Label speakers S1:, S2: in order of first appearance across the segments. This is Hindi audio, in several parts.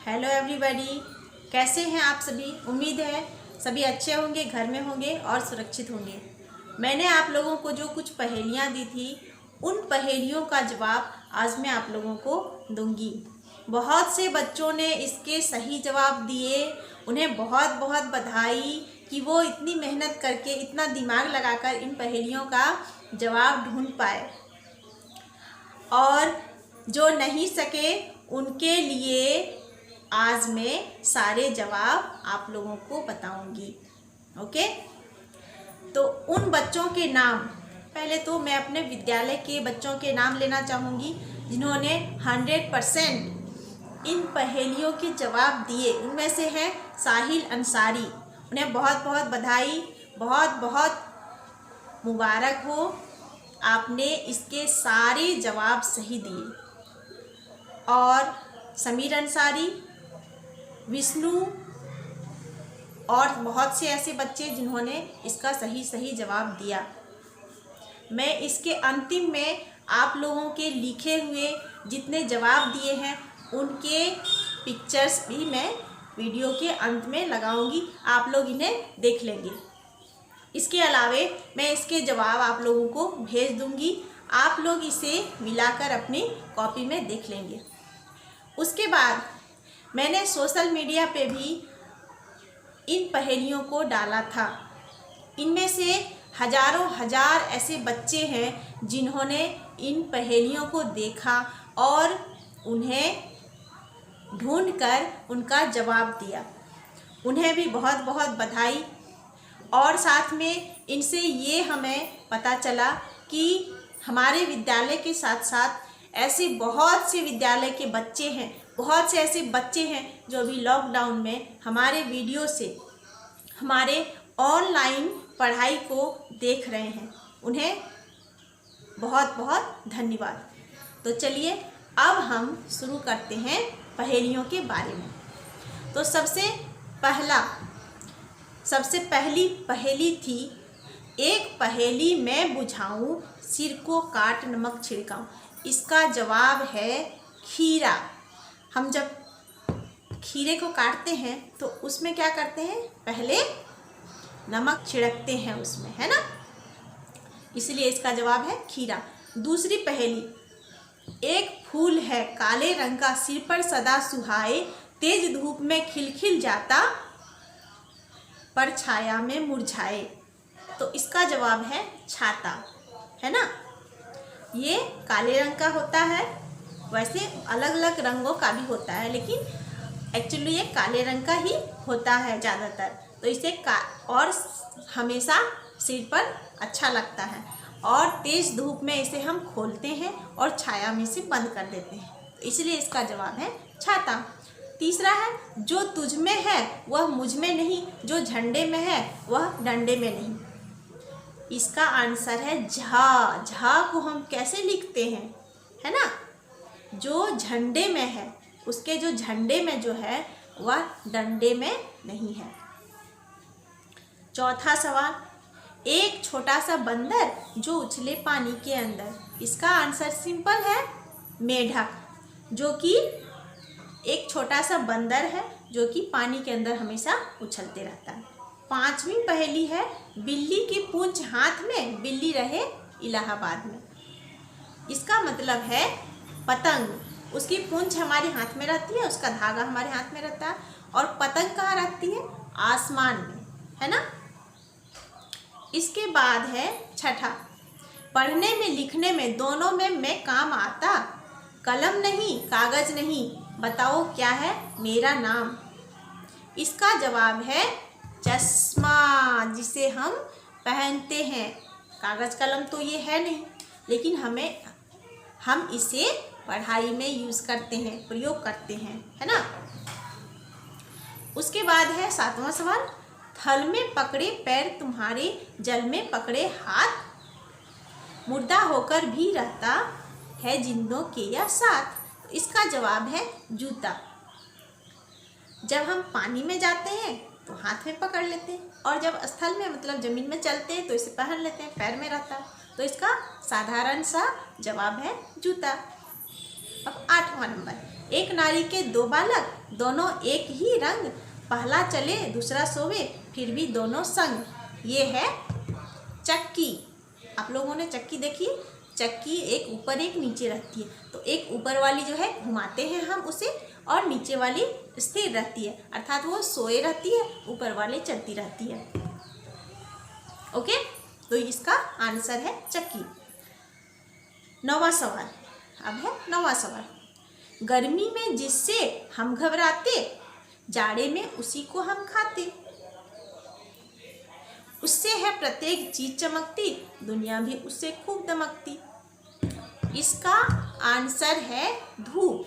S1: हेलो एवरीबॉडी, कैसे हैं आप सभी। उम्मीद है सभी अच्छे होंगे, घर में होंगे और सुरक्षित होंगे। मैंने आप लोगों को जो कुछ पहेलियां दी थी, उन पहेलियों का जवाब आज मैं आप लोगों को दूंगी। बहुत से बच्चों ने इसके सही जवाब दिए। उन्हें बहुत बहुत बधाई कि वो इतनी मेहनत करके, इतना दिमाग लगाकर इन पहेलियों का जवाब ढूंढ पाए। और जो नहीं सके उनके लिए आज मैं सारे जवाब आप लोगों को बताऊंगी। ओके, तो उन बच्चों के नाम, पहले तो मैं अपने विद्यालय के बच्चों के नाम लेना चाहूँगी जिन्होंने 100% इन पहेलियों के जवाब दिए। उनमें से है साहिल अंसारी। उन्हें बहुत बहुत बधाई, बहुत बहुत मुबारक हो, आपने इसके सारे जवाब सही दिए। और समीर अंसारी, विष्णु और बहुत से ऐसे बच्चे जिन्होंने इसका सही जवाब दिया। मैं इसके अंतिम में आप लोगों के लिखे हुए जितने जवाब दिए हैं उनके पिक्चर्स भी मैं वीडियो के अंत में लगाऊंगी, आप लोग इन्हें देख लेंगे। इसके अलावे मैं इसके जवाब आप लोगों को भेज दूंगी, आप लोग इसे मिलाकर अपनी कॉपी में देख लेंगे। उसके बाद मैंने सोशल मीडिया पे भी इन पहेलियों को डाला था। इनमें से हजारों हजार ऐसे बच्चे हैं जिन्होंने इन पहेलियों को देखा और उन्हें ढूंढकर उनका जवाब दिया। उन्हें भी बहुत बहुत बधाई। और साथ में इनसे ये हमें पता चला कि हमारे विद्यालय के साथ साथ ऐसे बहुत से विद्यालय के बच्चे हैं, बहुत से ऐसे बच्चे हैं जो अभी लॉकडाउन में हमारे वीडियो से हमारे ऑनलाइन पढ़ाई को देख रहे हैं। उन्हें बहुत बहुत धन्यवाद। तो चलिए अब हम शुरू करते हैं पहेलियों के बारे में। तो सबसे पहली पहेली थी, एक पहेली मैं बुझाऊं, सिर को काट नमक छिड़काऊं। इसका जवाब है खीरा। हम जब खीरे को काटते हैं तो उसमें क्या करते हैं, पहले नमक छिड़कते हैं उसमें, है ना, इसलिए इसका जवाब है खीरा। दूसरी पहेली, एक फूल है काले रंग का, सिर पर सदा सुहाए, तेज धूप में खिल जाता, पर छाया में मुरझाए। तो इसका जवाब है छाता, है ना। ये काले रंग का होता है, वैसे अलग अलग रंगों का भी होता है लेकिन एक्चुअली ये काले रंग का ही होता है ज़्यादातर। तो इसे और हमेशा सिर पर अच्छा लगता है और तेज़ धूप में इसे हम खोलते हैं और छाया में से बंद कर देते हैं, तो इसलिए इसका जवाब है छाता। तीसरा है, जो तुझ में है वह मुझ में नहीं, जो झंडे में है वह डंडे में नहीं। इसका आंसर है झा। झा को हम कैसे लिखते हैं, है ना, जो झंडे में है उसके जो झंडे में जो है वह डंडे में नहीं है। चौथा सवाल, एक छोटा सा बंदर जो उछले पानी के अंदर। इसका आंसर सिंपल है, मेढक, जो कि एक छोटा सा बंदर है जो कि पानी के अंदर हमेशा उछलते रहता है। पांचवी पहेली है, बिल्ली की पूंछ हाथ में, बिल्ली रहे इलाहाबाद में। इसका मतलब है पतंग। उसकी पूंछ हमारे हाथ में रहती है, उसका धागा हमारे हाथ में रहता है, और पतंग कहाँ रहती है, आसमान में, है ना। इसके बाद है छठा, पढ़ने में लिखने में दोनों में मैं काम आता, कलम नहीं कागज नहीं, बताओ क्या है मेरा नाम। इसका जवाब है चश्मा, जिसे हम पहनते हैं। कागज कलम तो ये है नहीं, लेकिन हम इसे पढ़ाई में यूज़ करते हैं, प्रयोग करते हैं, है ना। उसके बाद है सातवां सवाल, थल में पकड़े पैर तुम्हारे, जल में पकड़े हाथ, मुर्दा होकर भी रहता है जिंदों के या साथ। तो इसका जवाब है जूता। जब हम पानी में जाते हैं तो हाथ में पकड़ लेते हैं, और जब स्थल में मतलब ज़मीन में चलते हैं तो इसे पहन लेते हैं, पैर में रहता है। तो इसका साधारण सा जवाब है जूता। अब 8वां नंबर, एक नारी के दो बालक, दोनों एक ही रंग, पहला चले दूसरा सोवे, फिर भी दोनों संग। ये है चक्की। आप लोगों ने चक्की देखी? चक्की एक ऊपर एक नीचे रहती है, तो एक ऊपर वाली जो है घुमाते हैं हम उसे, और नीचे वाली स्थिर रहती है, अर्थात वो सोए रहती है, ऊपर वाली चलती रहती है। ओके, तो इसका आंसर है चक्की। 9वां सवाल, अब है 9वां सवाल, गर्मी में जिससे हम घबराते, जाड़े में उसी को हम खाते, उससे है प्रत्येक चीज चमकती, दुनिया भी उससे खूब दमकती। इसका आंसर है धूप।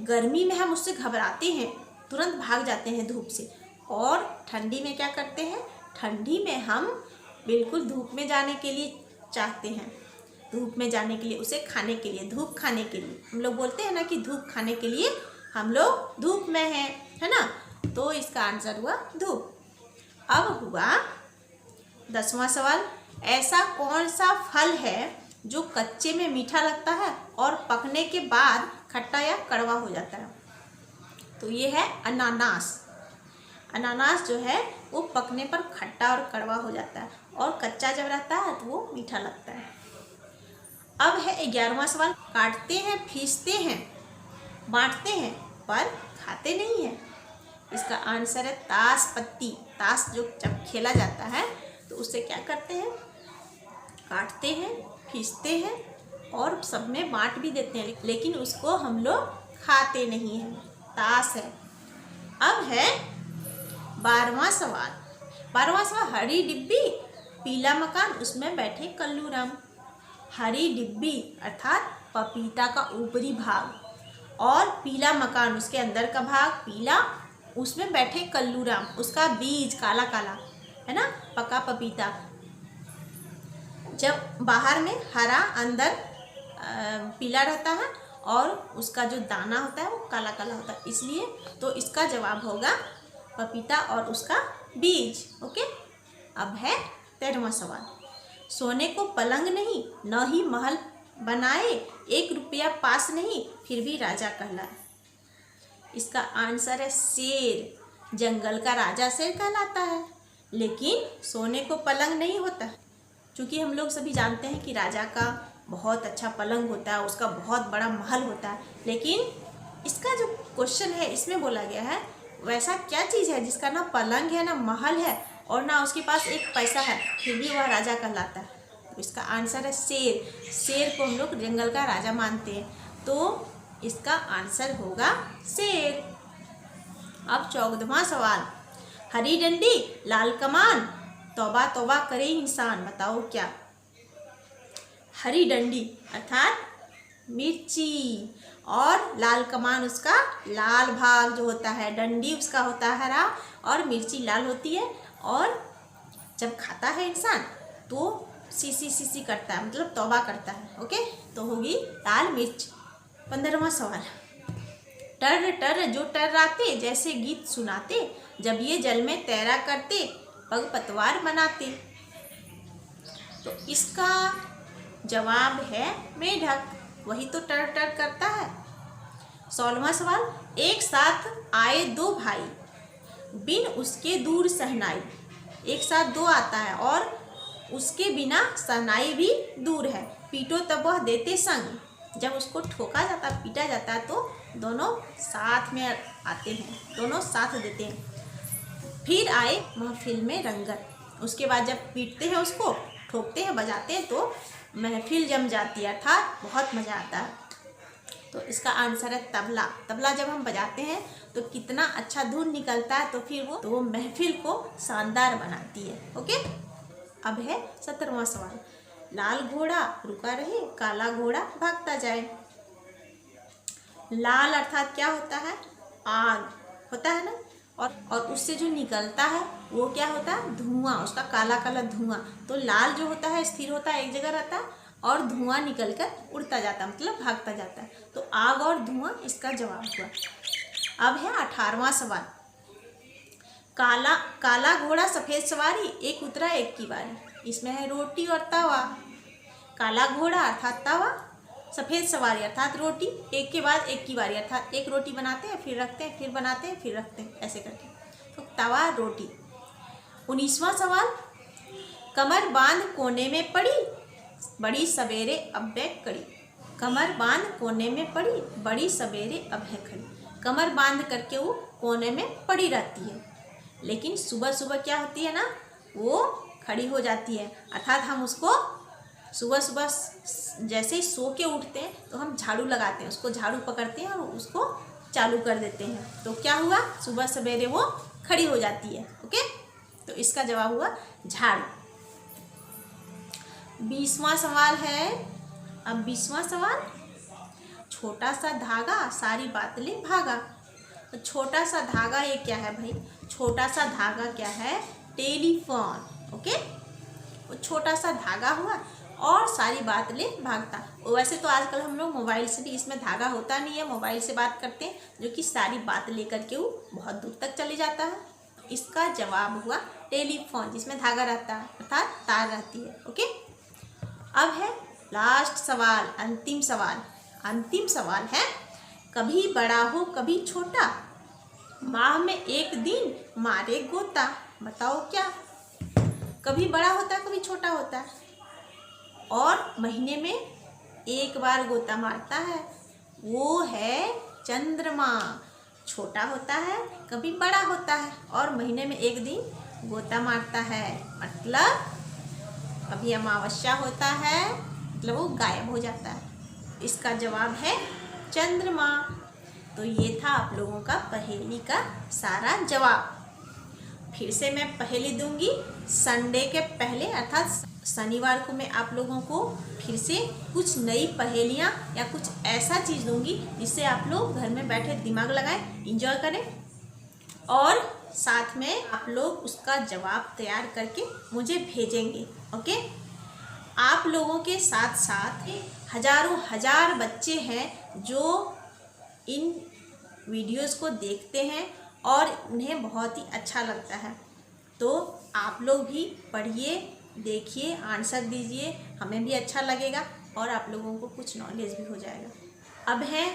S1: गर्मी में हम उससे घबराते हैं, तुरंत भाग जाते हैं धूप से, और ठंडी में क्या करते हैं? ठंडी में हम बिल्कुल धूप में जाने के लिए चाहते हैं, धूप में जाने के लिए, उसे खाने के लिए, धूप खाने के लिए। हम लोग बोलते हैं ना कि धूप खाने के लिए हम लोग धूप में हैं, है ना? तो इसका आंसर हुआ धूप। अब हुआ 10वां सवाल, ऐसा कौन सा फल है जो कच्चे में मीठा लगता है और पकने के बाद खट्टा या कड़वा हो जाता है? तो ये है अनानास। अनानास जो है वो पकने पर खट्टा और कड़वा हो जाता है, और कच्चा जब रहता है तो वो मीठा लगता है। अब है 11वां सवाल, काटते हैं, खींचते हैं, बांटते हैं, पर खाते नहीं हैं। इसका आंसर है ताश पत्ती। ताश जो जब खेला जाता है तो उससे क्या करते हैं? काटते हैं, खींचते हैं, और सब में बांट भी देते हैं, लेकिन उसको हम लोग खाते नहीं हैं। ताश है। अब है 12वां सवाल। 12वां सवाल, हरी डिब्बी, पीला मकान, उसमें बैठे कल्लू राम। हरी डिब्बी अर्थात पपीता का ऊपरी भाग, और पीला मकान उसके अंदर का भाग पीला, उसमें बैठे कल्लू राम, उसका बीज काला काला, है ना, पका पपीता। जब बाहर में हरा, अंदर पीला रहता है, और उसका जो दाना होता है वो काला काला होता है, इसलिए तो इसका जवाब होगा पपीता और उसका बीज। ओके। अब है 13वां सवाल, सोने को पलंग नहीं, न ही महल बनाए, 1 रुपया पास नहीं, फिर भी राजा कहलाए। इसका आंसर है शेर। जंगल का राजा शेर कहलाता है, लेकिन सोने को पलंग नहीं होता, क्योंकि हम लोग सभी जानते हैं कि राजा का बहुत अच्छा पलंग होता है, उसका बहुत बड़ा महल होता है। लेकिन इसका जो क्वेश्चन है इसमें बोला गया है वैसा क्या चीज़ है जिसका ना पलंग है, ना महल है, और ना उसके पास एक पैसा है, फिर भी वह राजा कहलाता है। तो इसका आंसर है शेर। शेर को हम लोग जंगल का राजा मानते हैं, तो इसका आंसर होगा शेर। अब 14वां सवाल, हरी डंडी लाल कमान, तौबा तौबा करे इंसान, बताओ क्या? हरी डंडी अर्थात मिर्ची, और लाल कमान उसका लाल भाग जो होता है, डंडी उसका होता है हरा, और मिर्ची लाल होती है, और जब खाता है इंसान तो सीसी सीसी करता है, मतलब तौबा करता है। ओके, तो होगी लाल मिर्च। 15वां सवाल, टर टर जो टर्राते, जैसे गीत सुनाते, जब ये जल में तैरा करते, पग पतवार बनाते। तो इसका जवाब है मेढक, वही तो टर टर करता है। 16वां सवाल, एक साथ आए 2 भाई, बिन उसके दूर सहनाई। एक साथ 2 आता है और उसके बिना सहनाई भी दूर है। पीटो तब वह देते संग, जब उसको ठोका जाता है, पीटा जाता है, तो दोनों साथ में आते हैं, दोनों साथ देते हैं। फिर आए महफिल में रंगत, उसके बाद जब पीटते हैं, उसको ठोकते हैं, बजाते हैं, तो महफिल जम जाती है, अर्थात बहुत मज़ा आता है। तो इसका आंसर है तबला। तबला जब हम बजाते हैं तो कितना अच्छा धुन निकलता है, तो फिर वो महफिल को शानदार बनाती है। ओके। अब है 17वां सवाल, लाल घोड़ा रुका रहे, काला घोड़ा भागता जाए। लाल अर्थात क्या होता है? आग होता है ना, और उससे जो निकलता है वो क्या होता है? धुआं, उसका काला काला धुआं। तो लाल जो होता है स्थिर होता है, एक जगह रहता है, और धुआं निकलकर उड़ता जाता है, मतलब भागता जाता है। तो आग और धुआं इसका जवाब हुआ। अब है 18वां सवाल, काला काला घोड़ा सफ़ेद सवारी, एक उतरा एक की बारी। इसमें है रोटी और तवा। काला घोड़ा अर्थात तवा, सफ़ेद सवारी अर्थात रोटी, एक के बाद एक की बारी अर्थात एक रोटी बनाते हैं फिर रखते हैं, फिर बनाते हैं फिर रखते हैं, ऐसे करके। तो तवा रोटी। 19वां सवाल, कमर बांध कोने में पड़ी, बड़ी सवेरे अब बैग कड़ी। कमर बांध कोने में पड़ी, बड़ी सवेरे अब है खड़ी। कमर बांध करके वो कोने में पड़ी रहती है, लेकिन सुबह सुबह क्या होती है ना, वो खड़ी हो जाती है। अर्थात हम उसको सुबह सुबह जैसे ही सो के उठते हैं तो हम झाड़ू लगाते हैं, उसको झाड़ू पकड़ते हैं और उसको चालू कर देते हैं। तो क्या हुआ, सुबह सवेरे वो खड़ी हो जाती है। ओके, तो इसका जवाब हुआ झाड़ू। 20वां सवाल है। अब 20वां सवाल, छोटा सा धागा सारी बातलें भागा। तो छोटा सा धागा ये क्या है भाई, छोटा सा धागा क्या है, टेलीफोन। ओके, वो छोटा सा धागा हुआ और सारी बातें भागता। वैसे तो आजकल हम लोग मोबाइल से भी, इसमें धागा होता नहीं है, मोबाइल से बात करते हैं, जो कि सारी बात लेकर के वो बहुत दूर तक चले जाता है। इसका जवाब हुआ टेलीफोन, जिसमें धागा रहता है अर्थात तार रहती है। ओके, अब है लास्ट सवाल, अंतिम सवाल। अंतिम सवाल है, कभी बड़ा हो कभी छोटा, माह में एक दिन मारे गोता। बताओ क्या, कभी बड़ा होता है कभी छोटा होता है और महीने में एक बार गोता मारता है, वो है चंद्रमा। छोटा होता है कभी बड़ा होता है और महीने में एक दिन गोता मारता है, मतलब कभी अमावस्या होता है, मतलब वो गायब हो जाता है। इसका जवाब है चंद्रमा। तो ये था आप लोगों का पहेली का सारा जवाब। फिर से मैं पहेली दूंगी संडे के पहले, अर्थात शनिवार को मैं आप लोगों को फिर से कुछ नई पहेलियाँ या कुछ ऐसा चीज़ दूंगी जिससे आप लोग घर में बैठे दिमाग लगाएं, इंजॉय करें और साथ में आप लोग उसका जवाब तैयार करके मुझे भेजेंगे। ओके, आप लोगों के साथ साथ हजारों हजार बच्चे हैं जो इन वीडियोस को देखते हैं और उन्हें बहुत ही अच्छा लगता है। तो आप लोग भी पढ़िए, देखिए, आंसर दीजिए, हमें भी अच्छा लगेगा और आप लोगों को कुछ नॉलेज भी हो जाएगा। अब है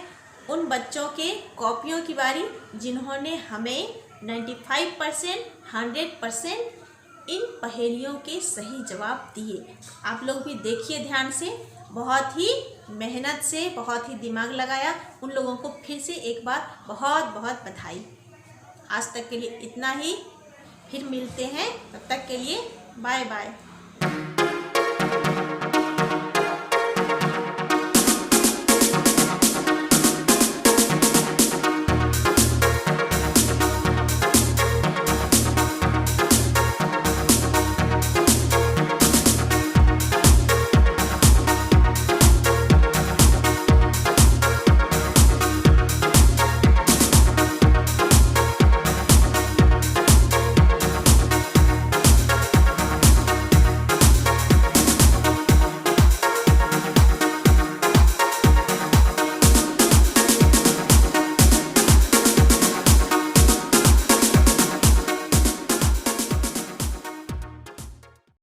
S1: उन बच्चों के कॉपियों की बारी जिन्होंने हमें 95% 100% इन पहेलियों के सही जवाब दिए। आप लोग भी देखिए ध्यान से, बहुत ही मेहनत से, बहुत ही दिमाग लगाया। उन लोगों को फिर से एक बार बहुत बहुत बधाई। आज तक के लिए इतना ही, फिर मिलते हैं, तब तक के लिए बाय बाय।